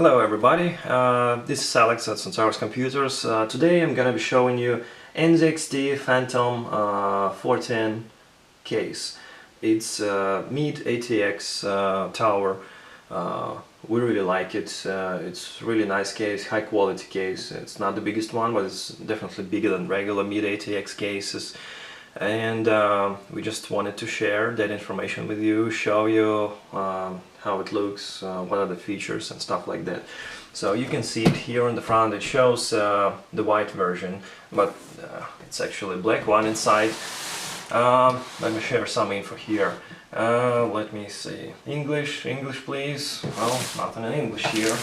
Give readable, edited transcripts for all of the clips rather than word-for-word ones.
Hello everybody, this is Alex at Centaurus Computers. Today I'm gonna be showing you NZXT Phantom 14 case. It's a mid-atx tower. We really like it. It's really nice case, high quality case. It's not the biggest one, but it's definitely bigger than regular mid-atx cases. And we just wanted to share that information with you, show you how it looks, what are the features and stuff like that. So you can see it here on the front. It shows the white version, but it's actually a black one inside. Let me share some info here. Let me see. English please. Well, nothing in English here.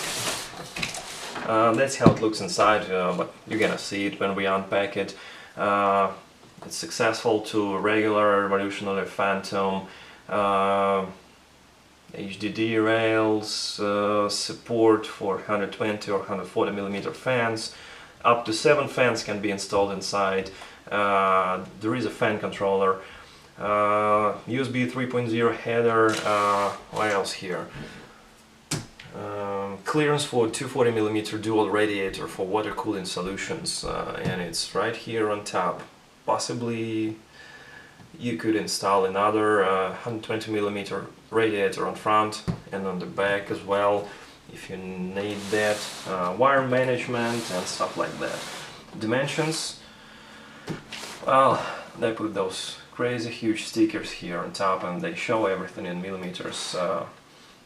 That's how it looks inside, but you're gonna see it when we unpack it. It's successful to regular revolutionary Phantom, HDD rails, support for 120 or 140 millimeter fans. Up to 7 fans can be installed inside. There is a fan controller, USB 3.0 header. What else here? Clearance for 240 millimeter dual radiator for water cooling solutions, and it's right here on top. Possibly you could install another 120 millimeter radiator on front and on the back as well if you need that. Wire management and stuff like that. Dimensions, well, they put those crazy huge stickers here on top and they show everything in millimeters,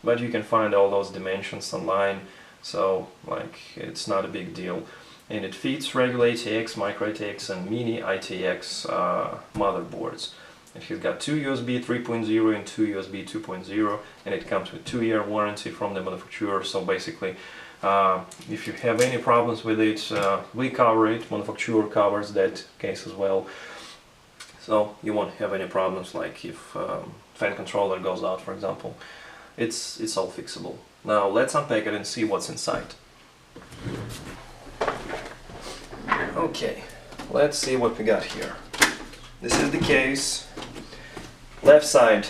but you can find all those dimensions online, so like it's not a big deal. And it fits regular ATX, micro ATX and mini ITX motherboards. And it's got 2 USB 3.0 and 2 USB 2.0, and it comes with 2-year warranty from the manufacturer. So basically, if you have any problems with it, we cover it. Manufacturer covers that case as well. So you won't have any problems, like if fan controller goes out, for example. It's all fixable. Now let's unpack it and see what's inside. Okay, let's see what we got here. This is the case. Left side,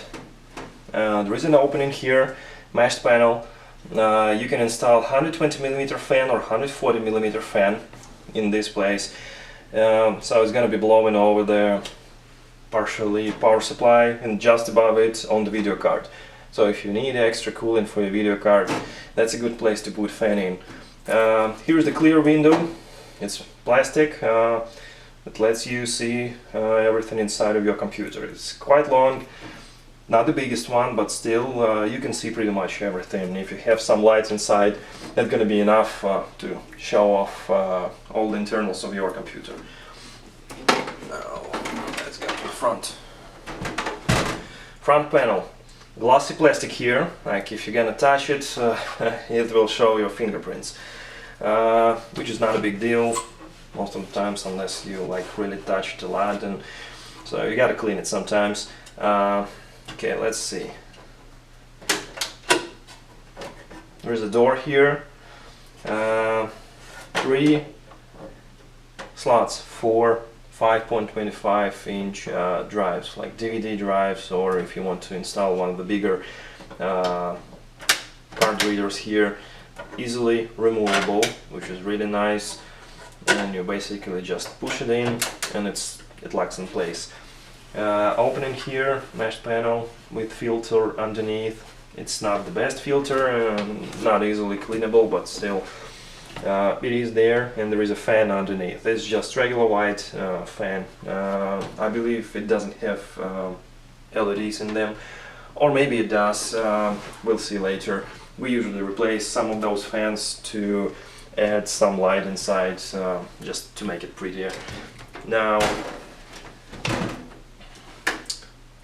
there is an opening here, meshed panel. You can install 120 millimeter fan or 140 millimeter fan in this place. So it's gonna be blowing over the partially power supply and just above it on the video card. So if you need extra cooling for your video card, that's a good place to put fan in. Here's the clear window. It's plastic, it lets you see everything inside of your computer. It's quite long, not the biggest one, but still you can see pretty much everything. If you have some lights inside, that's going to be enough to show off all the internals of your computer. Now let's go to the front. Front panel. Glossy plastic here, like if you're gonna touch it, it will show your fingerprints. Which is not a big deal most of the times, unless you like really touch it a lot, and so you gotta clean it sometimes. Okay, let's see. There's a door here, 3 slots for 5.25 inch drives, like DVD drives, or if you want to install one of the bigger card readers here. Easily removable, which is really nice, and you basically just push it in and it locks in place. Opening here, mesh panel with filter underneath. It's not the best filter, not easily cleanable, but still it is there, and there is a fan underneath. It's just regular white fan. I believe it doesn't have LEDs in them, or maybe it does, we'll see later. We usually replace some of those fans to add some light inside, just to make it prettier. Now,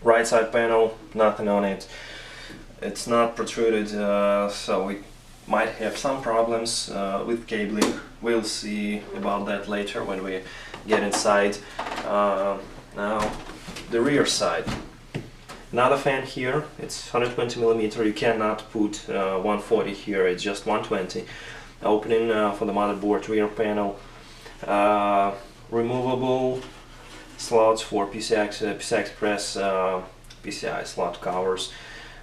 right side panel, nothing on it. It's not protruded, so we might have some problems with cabling. We'll see about that later when we get inside. Now, the rear side. Another fan here. It's 120 millimeter. You cannot put 140 here. It's just 120. Opening for the motherboard rear panel. Removable slots for PCI Express PCI slot covers.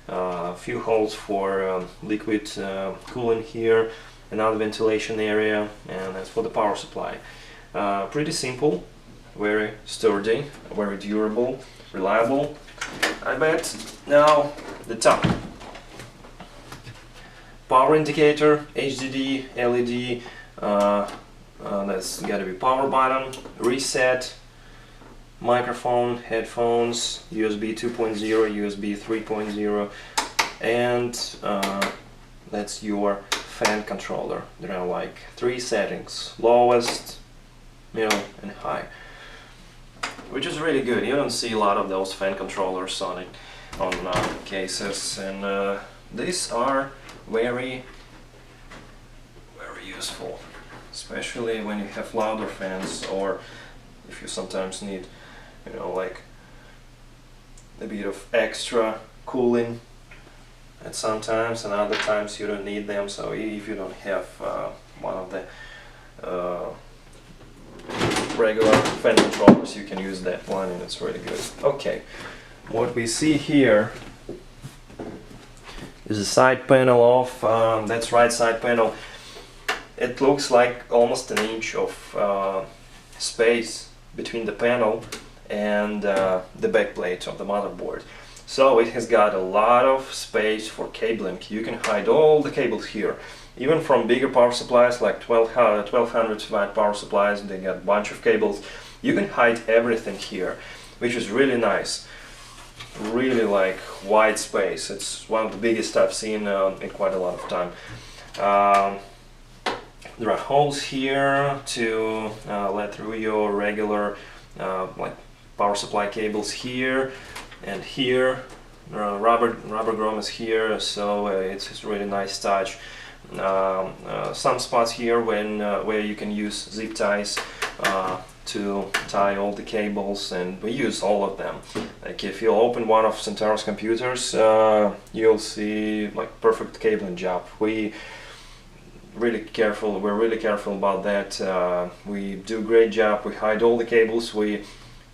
a few holes for liquid cooling here, another ventilation area, and that's for the power supply. Pretty simple, very sturdy, very durable, reliable, I bet. Now the top. Power indicator, HDD, LED, that's gotta be power button, reset, microphone, headphones, USB 2.0, USB 3.0, and that's your fan controller. There are like 3 settings: lowest, middle, and high, which is really good. You don't see a lot of those fan controllers on cases, and these are very useful, especially when you have louder fans, or if you sometimes need, you know, like a bit of extra cooling at some times, and other times you don't need them. So if you don't have one of the regular fan controllers, you can use that one, and it's really good. Okay, what we see here is a side panel of, that's right, side panel. It looks like almost an inch of space between the panel and the backplate of the motherboard. So it has got a lot of space for cabling. You can hide all the cables here. Even from bigger power supplies like 1200 watt power supplies, they got a bunch of cables. You can hide everything here, which is really nice. Really like wide space. It's one of the biggest I've seen in quite a lot of time. There are holes here to let through your regular like power supply cables here and here. Rubber grommets here, so it's a really nice touch. Some spots here where you can use zip ties to tie all the cables, and we use all of them. Like if you open one of Centaurus Computers, you'll see like perfect cabling job. We're really careful about that. We do a great job. We hide all the cables. We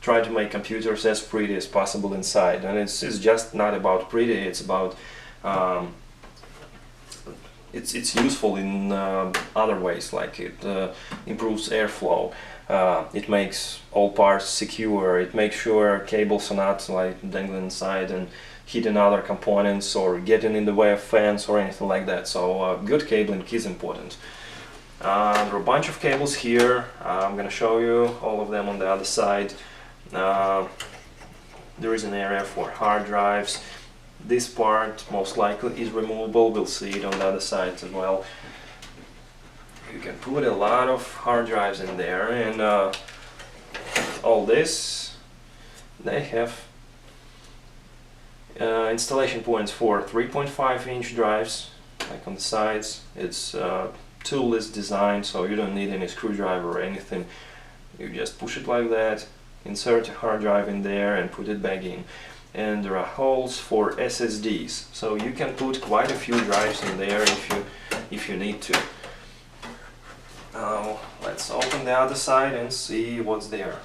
try to make computers as pretty as possible inside, and it's just not about pretty. It's about it's useful in other ways, like it improves airflow. It makes all parts secure. It makes sure cables are not like dangling inside and hitting other components or getting in the way of fans or anything like that. So good cabling is important. There are a bunch of cables here. I'm gonna show you all of them on the other side. There is an area for hard drives. This part most likely is removable. We'll see it on the other side as well. You can put a lot of hard drives in there, and all this, they have installation points for 3.5-inch drives, like on the sides. It's toolless design, so you don't need any screwdriver or anything. You just push it like that, insert a hard drive in there, and put it back in. And there are holes for SSDs, so you can put quite a few drives in there if you need to. Now let's open the other side and see what's there.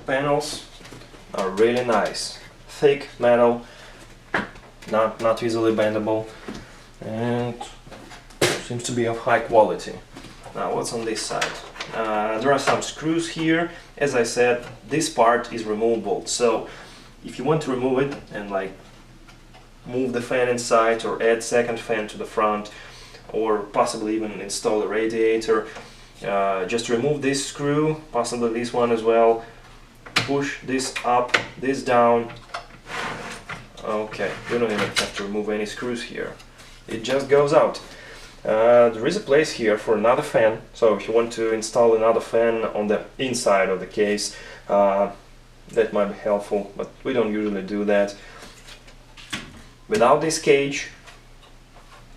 Panels are really nice, thick metal, not easily bendable, and seems to be of high quality. Now what's on this side? There are some screws here. As I said, this part is removable, so if you want to remove it and like move the fan inside or add second fan to the front, or possibly even install a radiator, just remove this screw, possibly this one as well, push this up, this down. Okay, you don't even have to remove any screws here. It just goes out. There is a place here for another fan, so if you want to install another fan on the inside of the case, that might be helpful, but we don't usually do that. Without this cage,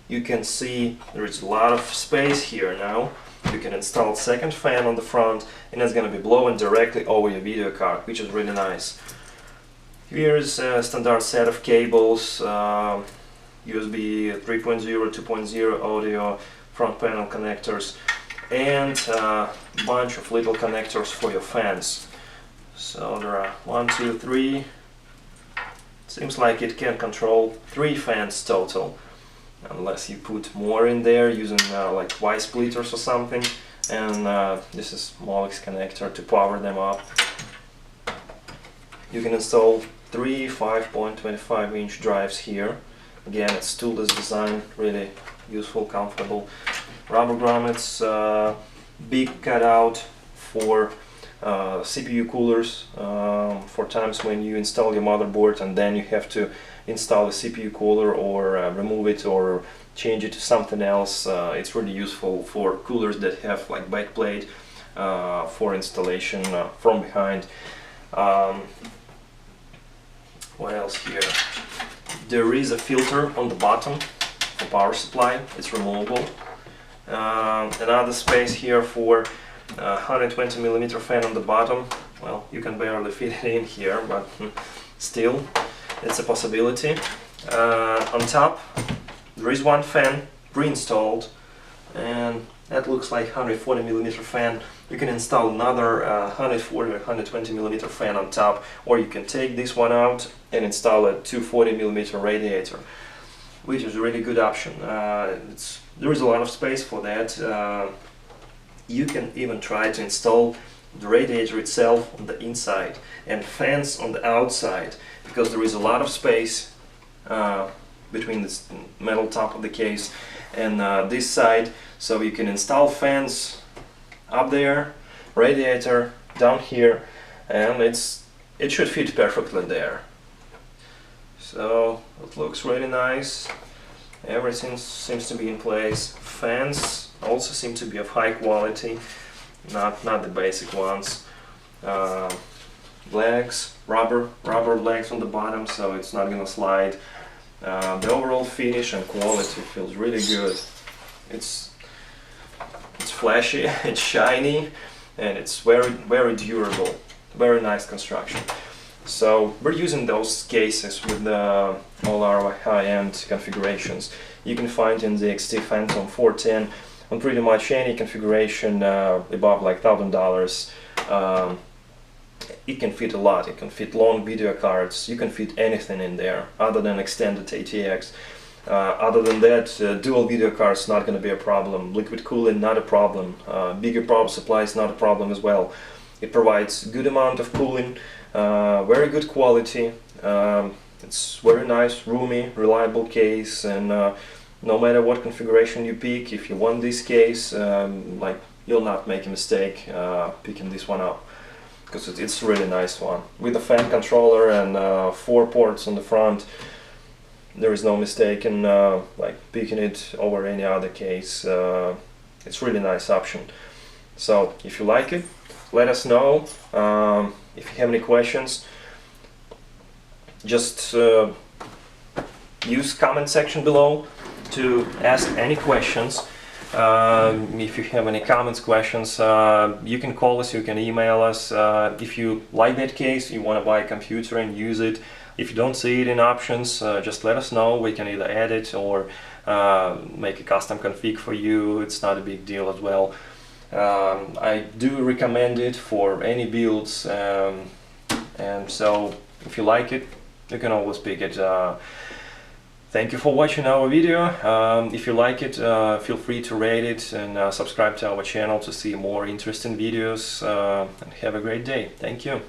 you can see there is a lot of space here now. You can install second fan on the front, and it's going to be blowing directly over your video card, which is really nice. Here's a standard set of cables. USB 3.0, 2.0 audio, front panel connectors, and a bunch of little connectors for your fans. So there are 1, 2, 3. Seems like it can control 3 fans total, unless you put more in there using like Y splitters or something. And this is Molex connector to power them up. You can install 3 5.25 inch drives here. Again, it's toolless design, really useful, comfortable. Rubber grommets, big cutout for CPU coolers, for times when you install your motherboard and then you have to install a CPU cooler or remove it or change it to something else. It's really useful for coolers that have like backplate for installation from behind. What else here? There is a filter on the bottom for power supply. It's removable. Another space here for 120mm fan on the bottom. Well, you can barely fit it in here, but still, it's a possibility. On top, there is one fan pre-installed, and that looks like 140mm fan. You can install another 140 or 120mm fan on top, or you can take this one out and install a 240mm radiator, which is a really good option. There is a lot of space for that. You can even try to install the radiator itself on the inside and fans on the outside, because there is a lot of space between this metal top of the case and this side, so you can install fans up there, radiator down here, and it should fit perfectly there. So it looks really nice. Everything seems to be in place. Fans also seem to be of high quality, not the basic ones. Legs, rubber legs on the bottom, so it's not gonna slide. The overall finish and quality feels really good. It's flashy, it's shiny, and it's very durable. Very nice construction. So we're using those cases with all our high-end configurations. You can find NZXT Phantom 410 on pretty much any configuration above like $1,000. It can fit a lot. It can fit long video cards. You can fit anything in there other than extended ATX. Other than that, dual video cards not going to be a problem. Liquid cooling, not a problem. Bigger power supply is not a problem as well. It provides good amount of cooling, very good quality. It's very nice, roomy, reliable case, and no matter what configuration you pick, if you want this case, like, you'll not make a mistake picking this one up, because it's a really nice one. With a fan controller and 4 ports on the front, there is no mistake in like picking it over any other case. It's a really nice option. So if you like it, let us know. If you have any questions, just use comment section below to ask any questions. If you have any comments, questions, you can call us, you can email us. If you like that case, you want to buy a computer and use it, if you don't see it in options, just let us know. We can either add it or make a custom config for you. It's not a big deal as well. I do recommend it for any builds, and so if you like it, you can always pick it. Thank you for watching our video. If you like it, feel free to rate it and subscribe to our channel to see more interesting videos, and have a great day. Thank you.